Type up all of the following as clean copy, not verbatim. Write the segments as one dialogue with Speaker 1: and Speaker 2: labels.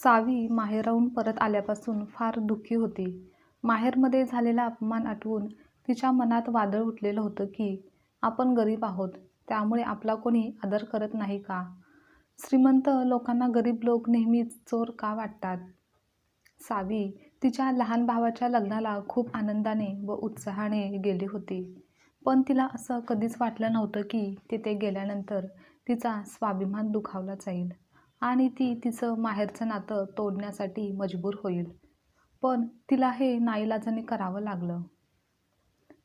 Speaker 1: सावी माहेरहून परत आल्यापासून फार दुःखी होती. माहेरमध्ये झालेला अपमान आठवून तिच्या मनात वादळ उठलेलं होतं की आपण गरीब आहोत, त्यामुळे आपला कोणी आदर करत नाही का? श्रीमंत लोकांना गरीब लोक नेहमीच चोर का वाटतात? सावी तिच्या लहान भावाच्या लग्नाला खूप आनंदाने व उत्साहाने गेली होती. पण तिला असं कधीच वाटलं नव्हतं की तिथे गेल्यानंतर तिचा स्वाभिमान दुखावला जाईल आणि ती तिचं माहेरचं नातं तोडण्यासाठी मजबूर होईल. पण तिला हे नाईलाजाने करावं लागलं.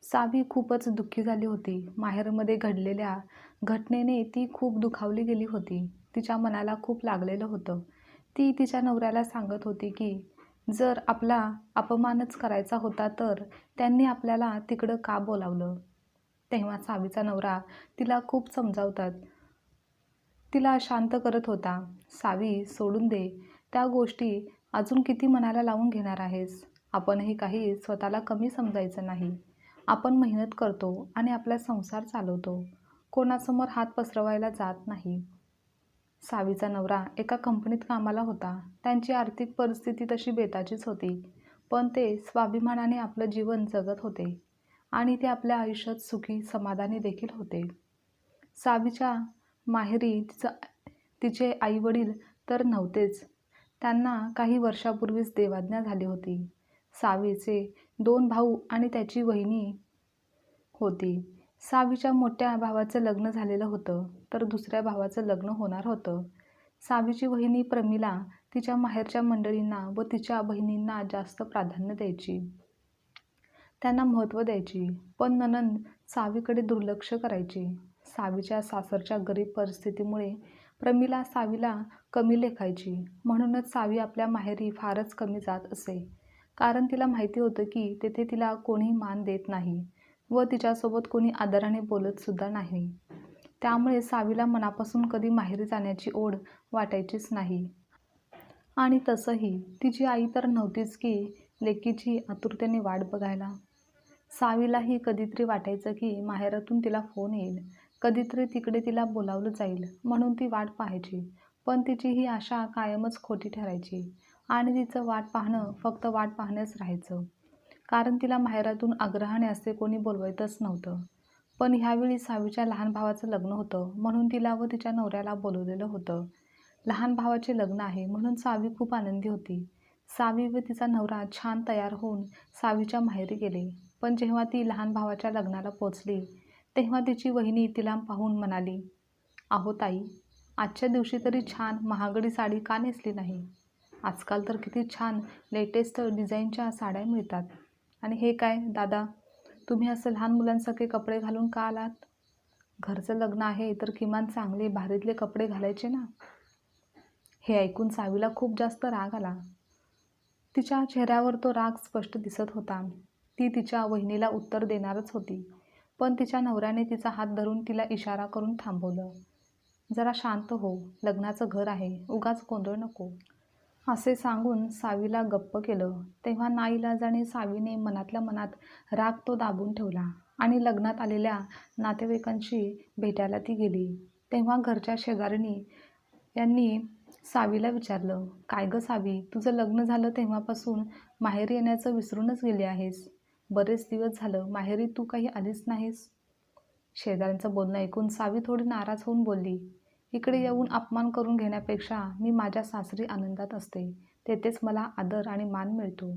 Speaker 1: सावी खूपच दुःखी झाली होती. माहेरमध्ये घडलेल्या घटनेने ती खूप दुखावली गेली होती. तिच्या मनाला खूप लागलेलं होतं. ती तिच्या नवऱ्याला सांगत होती की जर आपला अपमानच करायचा होता तर त्यांनी आपल्याला तिकडं का बोलावलं? तेव्हा सावीचा नवरा तिला खूप समजावतात तिला शांत करत होता. सावी, सोडून दे. त्या गोष्टी अजून किती मनाला लावून घेणार आहेस? आपणही काही स्वतःला कमी समजायचं नाही. आपण मेहनत करतो आणि आपला संसार चालवतो. कोणासमोर हात पसरवायला जात नाही. सावीचा नवरा एका कंपनीत कामाला होता. त्यांची आर्थिक परिस्थिती तशी बेताचीच होती. पण ते स्वाभिमानाने आपलं जीवन जगत होते आणि ते आपल्या आयुष्यात सुखी समाधानी देखील होते. सावीच्या माहेरी तिचे आई-वडील तर नव्हतेच. त्यांना काही वर्षापूर्वीच देवाज्ञा झाली होती. सावीचे 2 भाऊ आणि त्याची वहिनी होती. सावीच्या मोठ्या भावाचं लग्न झालेलं होतं, तर दुसऱ्या भावाचं लग्न होणार होतं. सावीची वहिनी प्रमिला तिच्या माहेरच्या मंडळींना व तिच्या बहिणींना जास्त प्राधान्य द्यायची. त्यांना महत्त्व द्यायची. पण नणंद सावीकडे दुर्लक्ष करायची. सावीच्या सासरच्या गरीब परिस्थितीमुळे प्रमिला सावीला कमी लेखायची. म्हणूनच सावी आपल्या माहेरी फारच कमी जात असे. कारण तिला माहिती होतं की तेथे तिला कोणी मान देत नाही व तिच्यासोबत कोणी आदराने बोलत सुद्धा नाही. त्यामुळे सावीला मनापासून कधी माहेरी जाण्याची ओढ वाटायचीच नाही. आणि तसंही तिची आई तर नव्हतीच की लेकीची आतुरतेने वाट बघायला. सावीलाही कधीतरी वाटायचं की माहेरातून तिला फोन येईल, कधीतरी तिकडे तिला बोलावलं जाईल म्हणून ती वाट पाहायची. पण तिची ही आशा कायमच खोटी ठरायची आणि तिचं वाट पाहणं फक्त वाट पाहणंच राहायचं. कारण तिला माहेरातून आग्रहाने असे कोणी बोलवायचंच नव्हतं. पण ह्यावेळी सावीच्या लहान भावाचं लग्न होतं म्हणून तिला व तिच्या नवऱ्याला बोलवलेलं होतं. लहान भावाचे लग्न आहे म्हणून सावी खूप आनंदी होती. सावी व तिचा नवरा छान तयार होऊन सावीच्या माहेरी गेले. पण जेव्हा ती लहान भावाच्या लग्नाला पोचली तेव्हा तिची वहिनी तिला पाहून म्हणाली, "अहो ताई, आजच्या दिवशी तरी छान महागडी साडी का नेसली नाही? आजकाल तर किती छान लेटेस्ट डिझाईनच्या साड्या मिळतात. आणि हे काय दादा, तुम्ही असं लहान मुलांसारखे कपडे घालून का आलात? घरचं लग्न आहे तर किमान चांगले भारीतले कपडे घालायचे ना?" हे ऐकून सावीला खूप जास्त राग आला. तिच्या चेहऱ्यावर तो राग स्पष्ट दिसत होता. ती तिच्या वहिनीला उत्तर देणारच होती. पण तिच्या नवऱ्याने तिचा हात धरून तिला इशारा करून थांबवलं. "जरा शांत हो, लग्नाचं घर आहे, उगाच गोंधळ नको." असे सांगून सावीला गप्प केलं. तेव्हा नाईलाजाने सावीने मनातल्या मनात राग तो दाबून ठेवला आणि लग्नात आलेल्या नातेवाईकांशी भेटायला ती गेली. तेव्हा घरच्या शेजाऱ्यांनी यांनी सावीला विचारलं, "काय गं सावी, तुझं लग्न झालं तेव्हापासून माहेरी येण्याचं विसरूनच गेली आहेस. बरेच दिवस झालं माहेरी तू काही आलीच नाहीस." शेजाऱ्यांचं बोलणं ऐकून सावी थोडी नाराज होऊन बोलली, "इकडे येऊन अपमान करून घेण्यापेक्षा मी माझ्या सासरी आनंदात असते. तेथेच मला आदर आणि मान मिळतो.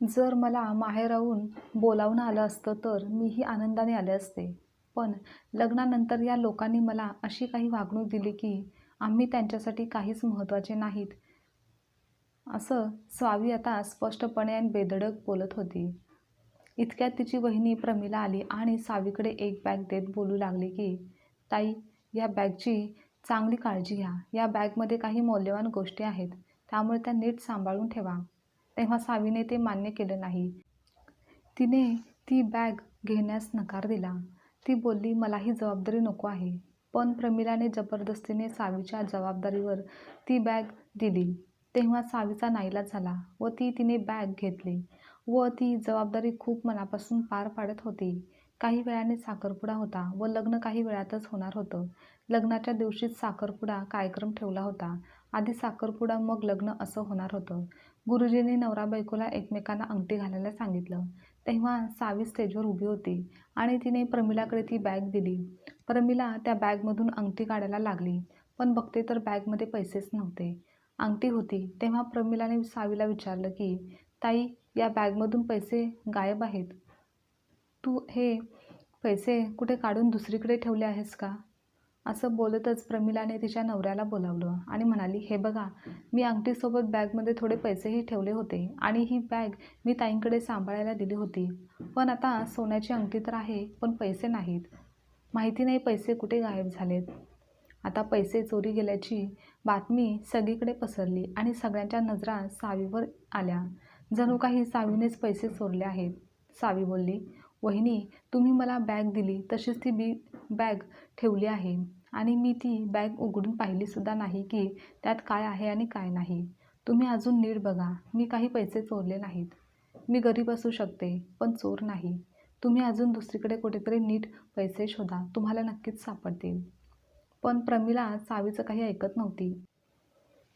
Speaker 1: जर मला माहेराहून बोलावणं आलं असतं तर मीही आनंदाने आले असते. पण लग्नानंतर या लोकांनी मला अशी काही वागणूक दिली की आम्ही त्यांच्यासाठी काहीच महत्त्वाचे नाहीत." असं सावी आता स्पष्टपणे आणि बेधडक बोलत होती. इतक्यात तिची वहिनी प्रमिला आली आणि सावीकडे एक बॅग देत बोलू लागली की, "ताई, या बॅगची चांगली काळजी घ्या. या बॅगमध्ये काही मौल्यवान गोष्टी आहेत, त्यामुळे त्या नीट सांभाळून ठेवा." तेव्हा सावीने ते मान्य केलं नाही. तिने ती बॅग घेण्यास नकार दिला. ती बोलली, "मला ही जबाबदारी नको आहे." पण प्रमिलाने जबरदस्तीने सावीच्या जबाबदारीवर ती बॅग दिली. तेव्हा सावीचा नाईलाज झाला व तिने बॅग घेतली व ती जबाबदारी खूप मनापासून पार पाडत होती. काही वेळाने साखरपुडा होता व लग्न काही वेळातच होणार होतं. लग्नाच्या दिवशीच साखरपुडा कार्यक्रम ठेवला होता आधी साखरपुडा मग लग्न असं होणार होतं. गुरुजींनी नवरा बायकोला एकमेकांना अंगठी घालायला सांगितलं. तेव्हा सावी स्टेजवर उभी होती आणि तिने प्रमिलाकडे ती बॅग दिली. प्रमिला त्या बॅगमधून अंगठी काढायला लागली, पण बघते तर बॅगमध्ये पैसेच नव्हते. अंगठी होती. तेव्हा प्रमिलाने सावीला विचारलं की, ताई, या बॅगमधून पैसे गायब आहेत. तू हे पैसे कुठे काढून दुसरीकडे ठेवले आहेस का? असं बोलतच प्रमिलाने तिच्या नवऱ्याला बोलावलं आणि म्हणाली, हे बघा, मी अंगठीसोबत बॅगमध्ये थोडे पैसेही ठेवले होते आणि ही बॅग मी ताईंकडे सांभाळायला दिली होती. पण आता सोन्याची अंगठी तर आहे, पण पैसे नाहीत. माहिती नाही पैसे कुठे गायब झालेत. आता पैसे चोरी गेल्याची बातमी सगळीकडे पसरली आणि सगळ्यांच्या नजरा सावीवर आल्या. जणू काही सावीनेच पैसे चोरले आहेत. सावी बोलली, वहिनी, तुम्ही मला बॅग दिली तशीच ती बॅग ठेवली आहे आणि मी ती बॅग उघडून पाहिलीसुद्धा नाही की त्यात काय आहे आणि काय नाही. तुम्ही अजून नीट बघा, मी काही पैसे चोरले नाहीत. मी गरीब असू शकते, पण चोर नाही. तुम्ही अजून दुसरीकडे कुठेतरी नीट पैसे शोधा, तुम्हाला नक्कीच सापडतील. पण प्रमिला सावीचं काही ऐकत नव्हती.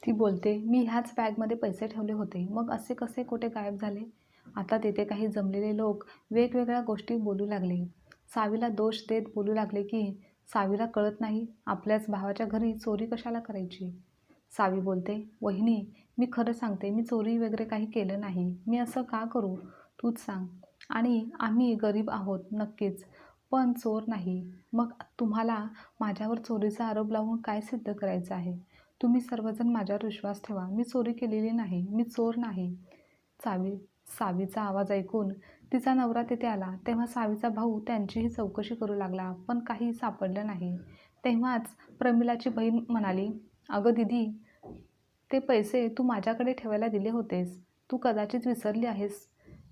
Speaker 1: ती बोलते, मी ह्याच बॅगमध्ये पैसे ठेवले होते, मग असे कसे कुठे गायब झाले? आता तेथे काही जमलेले लोक वेगवेगळ्या गोष्टी बोलू लागले. सावीला दोष देत बोलू लागले की, सावीला कळत नाही, आपल्याच भावाच्या घरी चोरी कशाला करायची? सावी बोलते, वहिनी, मी खरं सांगते, मी चोरी वगैरे काही केलं नाही. मी असं का करू? तूच सांग. आणि आम्ही गरीब आहोत नक्कीच, पण चोर नाही. मग तुम्हाला माझ्यावर चोरीचा आरोप लावून काय सिद्ध करायचं आहे? तुम्ही सर्वजण माझ्यावर विश्वास ठेवा. मी चोरी केलेली नाही. मी चोर नाही. सावीचा आवाज ऐकून तिचा नवरा तिथे आला. तेव्हा सावीचा भाऊ त्यांचीही चौकशी करू लागला, पण काही सापडलं नाही. तेव्हाच प्रमिलाची बहीण म्हणाली, अगं दीदी, ते पैसे तू माझ्याकडे ठेवायला दिले होतेस. तू कदाचित विसरली आहेस.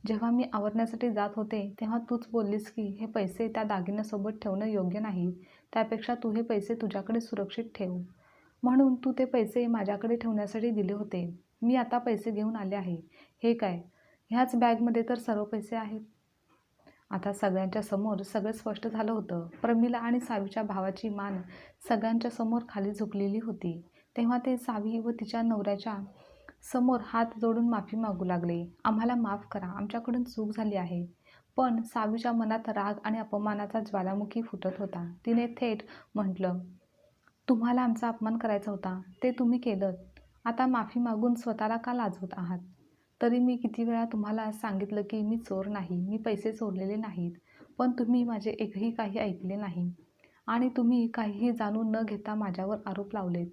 Speaker 1: जेव्हा मी आवरण्यासाठी जात होते तेव्हा तूच बोललीस की हे पैसे त्या दागिन्यासोबत ठेवणं योग्य नाही. त्यापेक्षा तू हे पैसे तुझ्याकडे सुरक्षित ठेव. म्हणून तू ते पैसे माझ्याकडे ठेवण्यासाठी दिले होते. मी आता पैसे घेऊन आले आहे. हे काय? ह्याच बॅगमध्ये तर सर्व पैसे आहेत. आता सगळ्यांच्या समोर सगळं स्पष्ट झालं होतं. प्रमिला आणि सावीच्या भावाची मान सगळ्यांच्या समोर खाली झुकलेली होती. तेव्हा ते सावी व तिच्या नवऱ्याच्या समोर हात जोडून माफी मागू लागले. आम्हाला माफ करा, आमच्याकडून चूक झाली आहे. पण सावीच्या मनात राग आणि अपमानाचा ज्वालामुखी फुटत होता. तिने थेट म्हटलं, तुम्हाला आमचा अपमान करायचा होता, ते तुम्ही केलंत. आता माफी मागून स्वतःला का लाजवत आहात? तरी मी किती वेळा तुम्हाला सांगितलं की मी चोर नाही, मी पैसे चोरलेले नाहीत. पण तुम्ही माझे एकही काही ऐकले नाही आणि तुम्ही काहीही जाणून न घेता माझ्यावर आरोप लावलेत.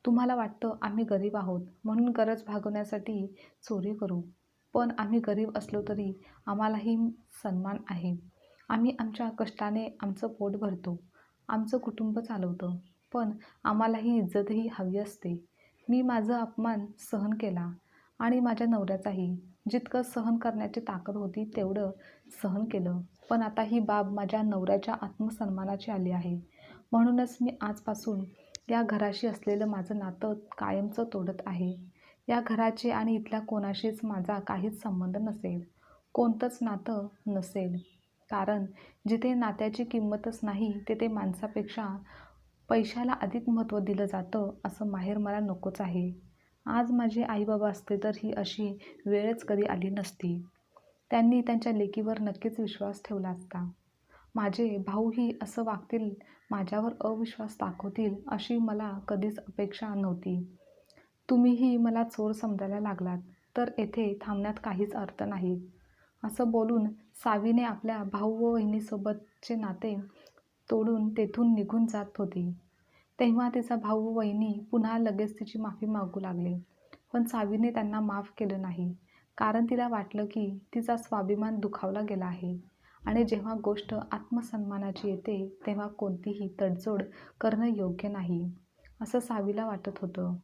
Speaker 1: तुम्हाला वाटतं आम्ही गरीब आहोत म्हणून गरज भागवण्यासाठी चोरी करू. पण आम्ही गरीब असलो तरी आम्हालाही सन्मान आहे. आम्ही आमच्या कष्टाने आमचं पोट भरतो, आमचं कुटुंब चालवतो. पण आम्हालाही इज्जतही हवी असते. मी माझा अपमान सहन केला आणि माझ्या नवऱ्याचाही. जितकं सहन करण्याची ताकद होती तेवढं सहन केलं. पण आता ही बाब माझ्या नवऱ्याच्या आत्मसन्मानाची आली आहे. म्हणूनच मी आजपासून या घराशी असलेलं माझं नातं कायमचं तोडत आहे. या घराचे आणि इथल्या कोणाशीच माझा काहीच संबंध नसेल, कोणतंच नातं नसेल. कारण जिथे नात्याची किंमतच नाही तिथे माणसापेक्षा पैशाला अधिक महत्त्व दिलं जातं, असं माहेर मला नकोच आहे. आज माझे आईबाबा असते तर ही अशी वेळच कधी आली नसती. त्यांनी त्यांच्या लेकीवर नक्कीच विश्वास ठेवला असता. माझे भाऊही असं वागतील, माझ्यावर अविश्वास दाखवतील अशी मला कधीच अपेक्षा नव्हती. तुम्हीही मला चोर समजायला लागलात तर येथे थांबण्यात काहीच अर्थ नाही. असं बोलून सावीने आपल्या भाऊ व वहिनीसोबतचे नाते तोडून तेथून निघून जात होती. तेव्हा तिचा भाऊ व वहिनी पुन्हा लगेच तिची माफी मागू लागले. पण सावीने त्यांना माफ केलं नाही. कारण तिला वाटलं की तिचा स्वाभिमान दुखावला गेला आहे आणि जेव्हा गोष्ट आत्मसन्मानाची येते तेव्हा कोणतीही तडजोड करणं योग्य नाही, असं सावीला वाटत होतं.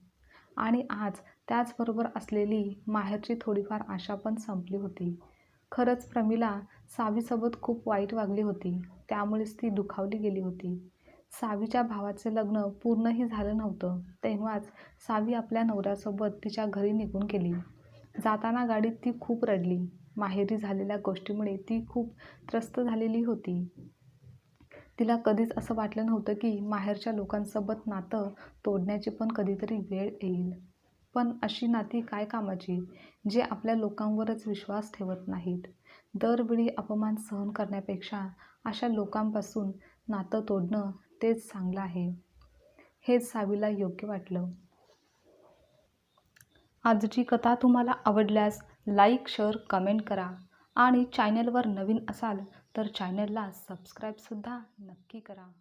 Speaker 1: आणि आज त्याचबरोबर असलेली माहेरची थोडीफार आशा पण संपली होती. खरंच प्रमिला सावीसोबत खूप वाईट वागली होती. त्यामुळेच ती दुखावली गेली होती. सावीच्या भावाचे लग्न पूर्णही झालं नव्हतं तेव्हाच सावी आपल्या नवऱ्यासोबत तिच्या घरी निघून गेली. जाताना गाडीत ती खूप रडली. माहेरी झालेल्या गोष्टीमुळे ती खूप त्रस्त झालेली होती. तिला कधीच असं वाटलं नव्हतं की माहेरच्या लोकांसोबत नातं तोडण्याची पण कधीतरी वेळ येईल. पण अशी नाती काय कामाची, जे आपल्या लोकांवरच विश्वास ठेवत नाहीत. दरवेळी अपमान सहन करण्यापेक्षा अशा लोकांपासून नातं तोडणं तेच चांगलं आहे. हेच सावीला योग्य वाटलं. आजची कथा तुम्हाला आवडल्यास लाईक, शेअर, कमेंट करा आणि चॅनलवर नवीन असाल तर चॅनलला सबस्क्राईबसुद्धा नक्की करा.